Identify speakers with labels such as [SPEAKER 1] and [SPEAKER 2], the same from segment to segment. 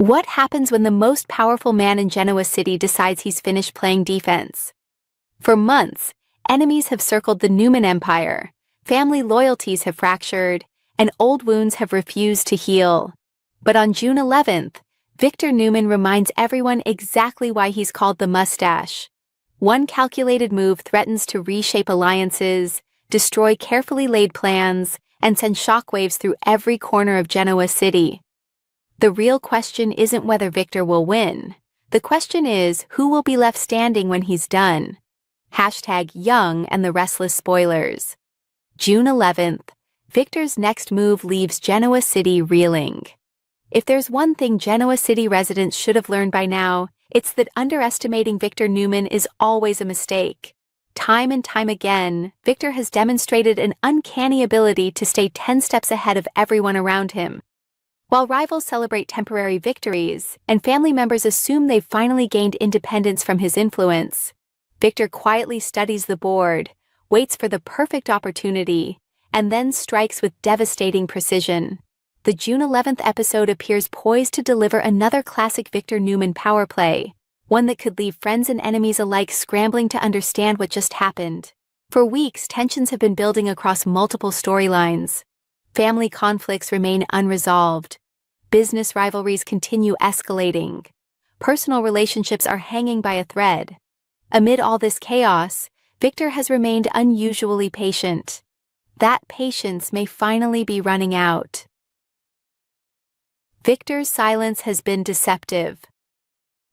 [SPEAKER 1] What happens when the most powerful man in Genoa City decides he's finished playing defense? For months, enemies have circled the Newman empire, family loyalties have fractured, and old wounds have refused to heal. But on June 11th, Victor Newman reminds everyone exactly why he's called the Mustache. One calculated move threatens to reshape alliances, destroy carefully laid plans, and send shockwaves through every corner of Genoa City. The real question isn't whether Victor will win. The question is, who will be left standing when he's done? #YoungAndThe Restless Spoilers. June 11th, Victor's next move leaves Genoa City reeling. If there's one thing Genoa City residents should have learned by now, it's that underestimating Victor Newman is always a mistake. Time and time again, Victor has demonstrated an uncanny ability to stay 10 steps ahead of everyone around him. While rivals celebrate temporary victories and family members assume they've finally gained independence from his influence, Victor quietly studies the board, waits for the perfect opportunity, and then strikes with devastating precision. The June 11th episode appears poised to deliver another classic Victor Newman power play, one that could leave friends and enemies alike scrambling to understand what just happened. For weeks, tensions have been building across multiple storylines. Family conflicts remain unresolved. Business rivalries continue escalating. Personal relationships are hanging by a thread. Amid all this chaos, Victor has remained unusually patient. That patience may finally be running out. Victor's silence has been deceptive.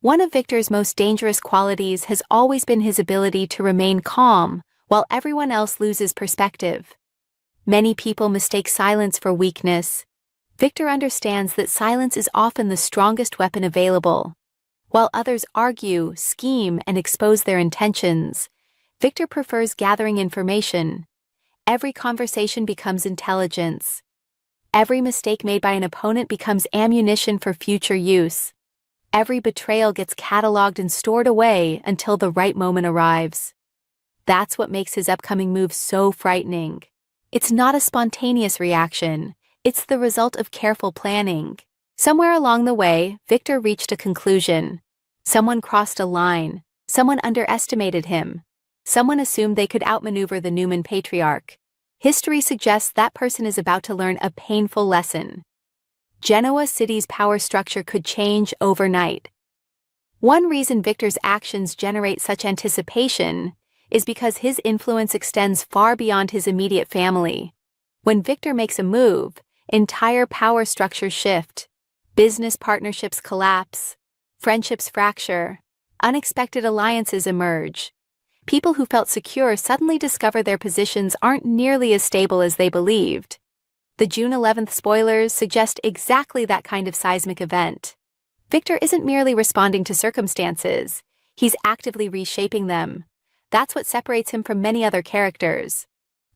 [SPEAKER 1] One of Victor's most dangerous qualities has always been his ability to remain calm while everyone else loses perspective. Many people mistake silence for weakness. Victor understands that silence is often the strongest weapon available. While others argue, scheme, and expose their intentions, Victor prefers gathering information. Every conversation becomes intelligence. Every mistake made by an opponent becomes ammunition for future use. Every betrayal gets cataloged and stored away until the right moment arrives. That's what makes his upcoming move so frightening. It's not a spontaneous reaction. It's the result of careful planning. Somewhere along the way, Victor reached a conclusion. Someone crossed a line. Someone underestimated him. Someone assumed they could outmaneuver the Newman patriarch. History suggests that person is about to learn a painful lesson. Genoa City's power structure could change overnight. One reason Victor's actions generate such anticipation is because his influence extends far beyond his immediate family. When Victor makes a move, entire power structures shift. Business partnerships collapse. Friendships fracture. Unexpected alliances emerge. People who felt secure suddenly discover their positions aren't nearly as stable as they believed. The June 11th spoilers suggest exactly that kind of seismic event. Victor isn't merely responding to circumstances, he's actively reshaping them. That's what separates him from many other characters.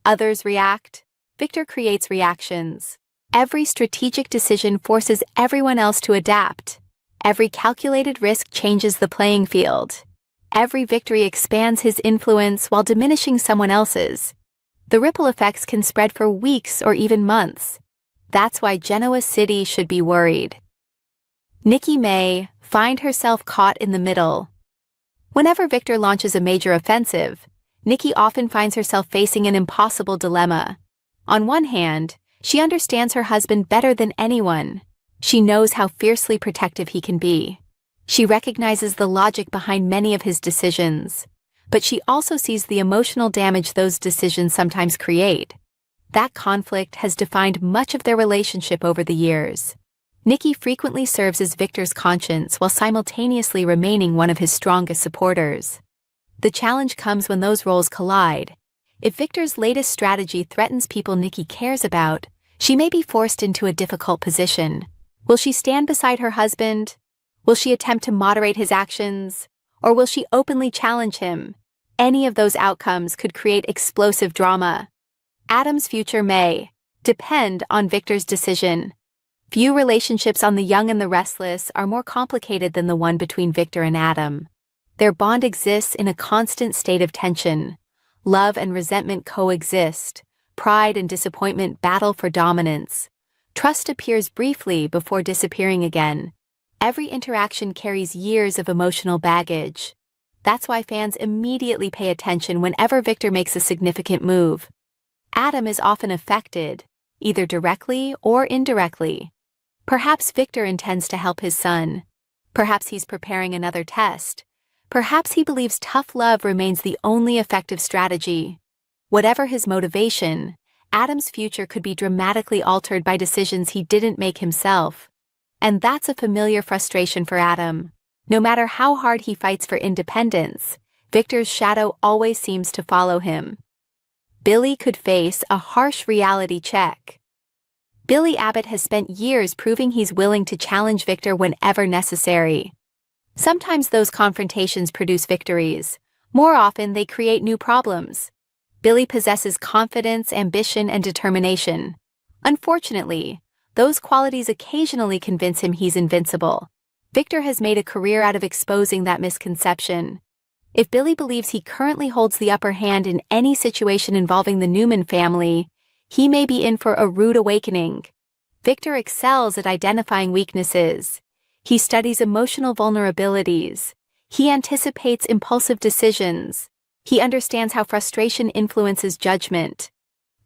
[SPEAKER 1] Others react. Victor creates reactions. Every strategic decision forces everyone else to adapt. Every calculated risk changes the playing field. Every victory expands his influence while diminishing someone else's. The ripple effects can spread for weeks or even months. That's why Genoa City should be worried. Nikki may find herself caught in the middle. Whenever Victor launches a major offensive, Nikki often finds herself facing an impossible dilemma. On one hand, she understands her husband better than anyone. She knows how fiercely protective he can be. She recognizes the logic behind many of his decisions, but she also sees the emotional damage those decisions sometimes create. That conflict has defined much of their relationship over the years. Nikki frequently serves as Victor's conscience while simultaneously remaining one of his strongest supporters. The challenge comes when those roles collide. If Victor's latest strategy threatens people Nikki cares about, she may be forced into a difficult position. Will she stand beside her husband? Will she attempt to moderate his actions? Or will she openly challenge him? Any of those outcomes could create explosive drama. Adam's future may depend on Victor's decision. Few relationships on The Young and the Restless are more complicated than the one between Victor and Adam. Their bond exists in a constant state of tension. Love and resentment coexist. Pride and disappointment battle for dominance. Trust appears briefly before disappearing again. Every interaction carries years of emotional baggage. That's why fans immediately pay attention whenever Victor makes a significant move. Adam is often affected, either directly or indirectly. Perhaps Victor intends to help his son. Perhaps he's preparing another test. Perhaps he believes tough love remains the only effective strategy. Whatever his motivation, Adam's future could be dramatically altered by decisions he didn't make himself. And that's a familiar frustration for Adam. No matter how hard he fights for independence, Victor's shadow always seems to follow him. Billy could face a harsh reality check. Billy Abbott has spent years proving he's willing to challenge Victor whenever necessary. Sometimes those confrontations produce victories. More often, they create new problems. Billy possesses confidence, ambition, and determination. Unfortunately, those qualities occasionally convince him he's invincible. Victor has made a career out of exposing that misconception. If Billy believes he currently holds the upper hand in any situation involving the Newman family, he may be in for a rude awakening. Victor excels at identifying weaknesses. He studies emotional vulnerabilities. He anticipates impulsive decisions. He understands how frustration influences judgment.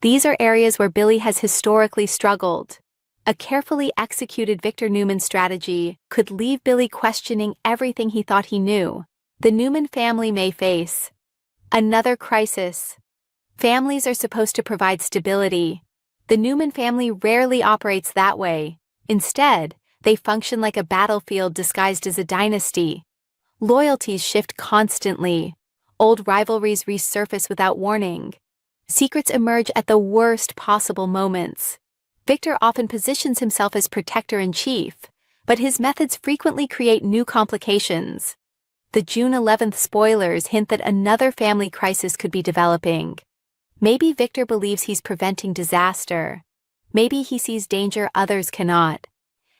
[SPEAKER 1] These are areas where Billy has historically struggled. A carefully executed Victor Newman strategy could leave Billy questioning everything he thought he knew. The Newman family may face another crisis. Families are supposed to provide stability. The Newman family rarely operates that way. Instead, they function like a battlefield disguised as a dynasty. Loyalties shift constantly. Old rivalries resurface without warning. Secrets emerge at the worst possible moments. Victor often positions himself as protector-in-chief, but his methods frequently create new complications. The June 11th spoilers hint that another family crisis could be developing. Maybe Victor believes he's preventing disaster. Maybe he sees danger others cannot.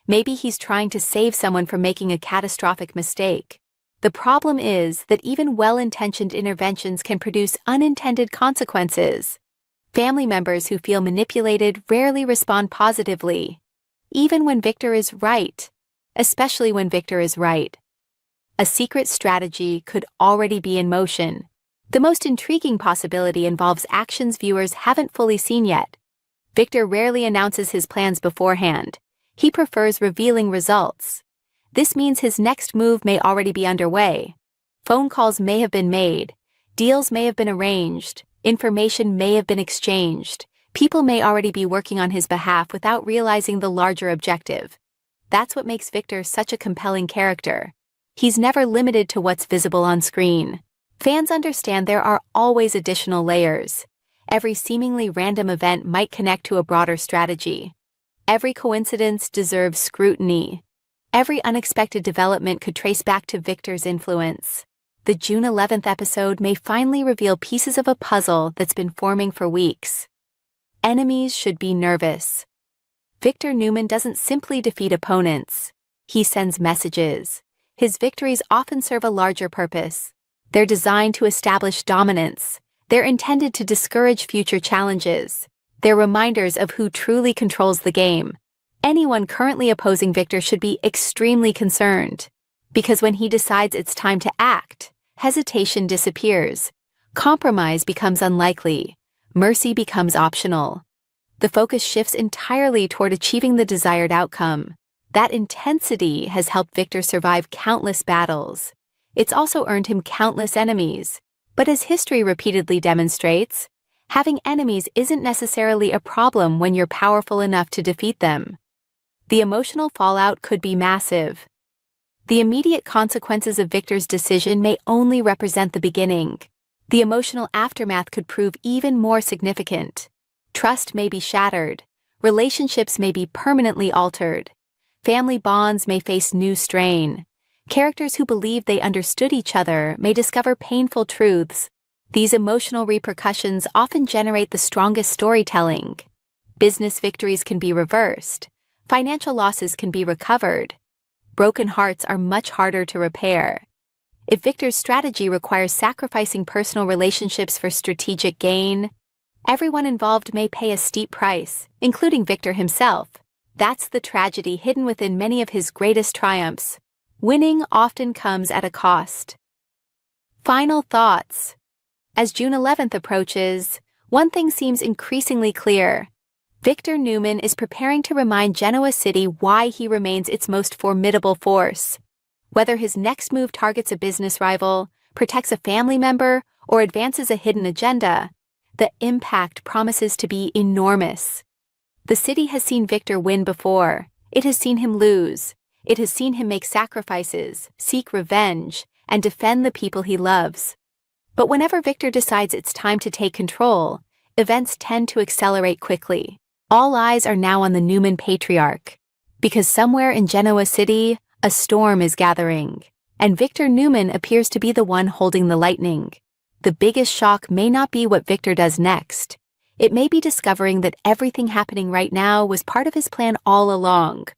[SPEAKER 1] Maybe he's trying to save someone from making a catastrophic mistake. The problem is that even well-intentioned interventions can produce unintended consequences. Family members who feel manipulated rarely respond positively, even when Victor is right, especially when Victor is right. A secret strategy could already be in motion. The most intriguing possibility involves actions viewers haven't fully seen yet. Victor rarely announces his plans beforehand. He prefers revealing results. This means his next move may already be underway. Phone calls may have been made. Deals may have been arranged. Information may have been exchanged. People may already be working on his behalf without realizing the larger objective. That's what makes Victor such a compelling character. He's never limited to what's visible on screen. Fans understand there are always additional layers. Every seemingly random event might connect to a broader strategy. Every coincidence deserves scrutiny. Every unexpected development could trace back to Victor's influence. The June 11th episode may finally reveal pieces of a puzzle that's been forming for weeks. Enemies should be nervous. Victor Newman doesn't simply defeat opponents. He sends messages. His victories often serve a larger purpose. They're designed to establish dominance. They're intended to discourage future challenges. They're reminders of who truly controls the game. Anyone currently opposing Victor should be extremely concerned. Because when he decides it's time to act, hesitation disappears. Compromise becomes unlikely. Mercy becomes optional. The focus shifts entirely toward achieving the desired outcome. That intensity has helped Victor survive countless battles. It's also earned him countless enemies. But as history repeatedly demonstrates, having enemies isn't necessarily a problem when you're powerful enough to defeat them. The emotional fallout could be massive. The immediate consequences of Victor's decision may only represent the beginning. The emotional aftermath could prove even more significant. Trust may be shattered. Relationships may be permanently altered. Family bonds may face new strain. Characters who believed they understood each other may discover painful truths. These emotional repercussions often generate the strongest storytelling. Business victories can be reversed. Financial losses can be recovered. Broken hearts are much harder to repair. If Victor's strategy requires sacrificing personal relationships for strategic gain, everyone involved may pay a steep price, including Victor himself. That's the tragedy hidden within many of his greatest triumphs. Winning often comes at a cost. Final thoughts. As June 11th approaches, one thing seems increasingly clear. Victor Newman is preparing to remind Genoa City why he remains its most formidable force. Whether his next move targets a business rival, protects a family member, or advances a hidden agenda, the impact promises to be enormous. The city has seen Victor win before. It has seen him lose. It has seen him make sacrifices, seek revenge, and defend the people he loves. But whenever Victor decides it's time to take control, events tend to accelerate quickly. All eyes are now on the Newman patriarch, because somewhere in Genoa City, a storm is gathering, and Victor Newman appears to be the one holding the lightning. The biggest shock may not be what Victor does next. It may be discovering that everything happening right now was part of his plan all along.